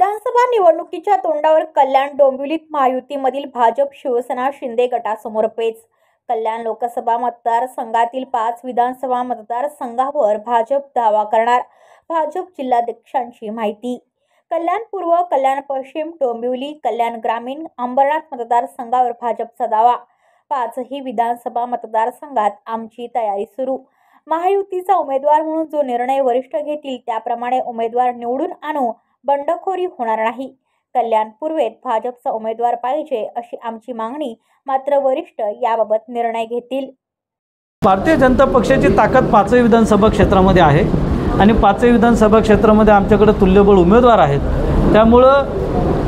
विधानसभा निवडणुकीच्या तोंडावर कल्याण डोंबिवलीत महायुतीमधील भाजप शिवसेना शिंदे गटासमोर पेच। कल्याण लोकसभा मतदारसंघातील 5 विधानसभा मतदारसंघावर भाजप दावा करणार। भाजप जिल्हाध्यक्षांची माहिती। कल्याण पूर्व, कल्याण पश्चिम, डोंबिवली, कल्याण ग्रामीण, अंबरनाथ मतदारसंघावर भाजपचा दावा। 5ही विधानसभा मतदारसंघात आमची तयारी सुरू। महायुतीचा उमेदवार म्हणून जो निर्णय वरिष्ठ घेतील त्याप्रमाणे उमेदवार निवडून आणू। बंडखोरी होणार नाही। कल्याण पूर्वेत भाजपचा उमेदवार पाहिजे अशी आमची मागणी, मात्र वरिष्ठ याबाबत निर्णय घेतील। भारतीय जनता पक्षाची ताकद 5ही विधानसभा क्षेत्रामध्ये आहे आणि 5ही विधानसभा क्षेत्रामध्ये आमच्याकडे तुल्यबळ उमेदवार आहेत। त्यामुळं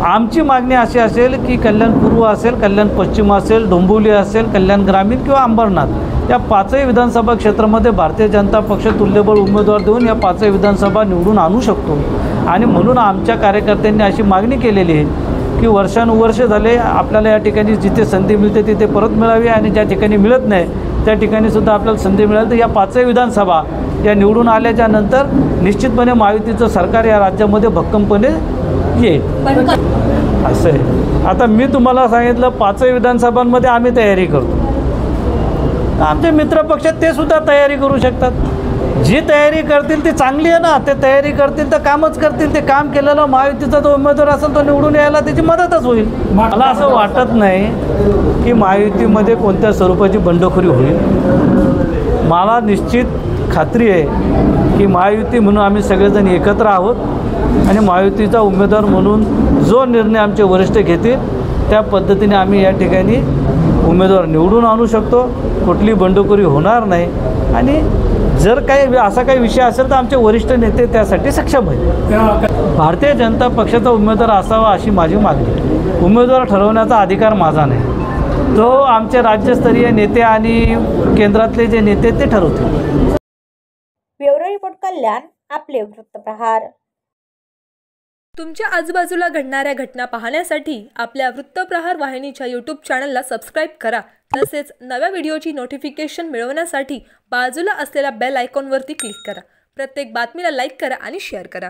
आमची मागणी अशी असेल की कल्याण पूर्व असेल, कल्याण पश्चिम असेल, डोंबिवली असेल, कल्याण ग्रामीण किंवा अंबरनाथ या 5ही विधानसभा क्षेत्रामध्ये भारतीय जनता पक्ष तुल्यबळ उमेदवार देऊन या 5ही विधानसभा निवडून आणू शकतो। आणि म्हणून आमच्या कार्यकर्त्यांनी अशी मागणी केलेली आहे की वर्षानुवर्ष झाले आपल्याला या ठिकाणी जिथे संधी मिळते तिथे परत मिळावी आणि ज्या ठिकाणी मिळत नाही त्या ठिकाणी सुद्धा आपल्याला संधी मिळाली। तर या 5ही विधानसभा या निवडून आल्याच्या नंतर निश्चितपणे महायुतीचं सरकार या राज्यामध्ये भक्कमपणे येईल असं आहे। आता मी तुम्हाला सांगितलं 5ही विधानसभांमध्ये आम्ही तयारी करतो, आमचे मित्रपक्षात ते सुद्धा तयारी करू शकतात। जी तयारी करतील ती चांगली आहे ना, ते तयारी करतील तर कामच करतील। ते काम केलेलं महायुतीचा जो उमेदवार असेल तो निवडून यायला त्याची मदतच होईल। मला असं वाटत नाही की महायुतीमध्ये कोणत्या स्वरूपाची बंडखोरी होईल। मला निश्चित खात्री आहे की महायुती म्हणून आम्ही सगळेजण एकत्र आहोत आणि महायुतीचा उमेदवार म्हणून जो निर्णय आमचे वरिष्ठ घेतील त्या पद्धतीने आम्ही या ठिकाणी उमेदवार निवडून आणू शकतो। कुठली बंडखोरी होणार नाही आणि जर काही असा काही विषय असेल तर आमचे वरिष्ठ नेते त्यासाठी सक्षम आहेत। भारतीय जनता पक्षाचा उमेदवार असावा अशी माझी मागणी। उमेदवार ठरवण्याचा अधिकार माझा नाही, तो आमचे राज्यस्तरीय नेते आणि केंद्रातले जे नेते ते ठरवतील। ब्युरो रिपोर्ट, कल्याण, आपले वृत्तप्रहार। तुमच्या आजूबाजूला घडणाऱ्या घटना पाहण्यासाठी आपल्या वृत्तप्रहार वाहिनीच्या यूट्यूब चॅनलला सबस्क्राईब करा। तसेच नव्या व्हिडिओची नोटिफिकेशन मिळवण्यासाठी बाजूला असलेल्या बेल आयकॉनवरती क्लिक करा। प्रत्येक बातमीला लाईक करा आणि शेअर करा।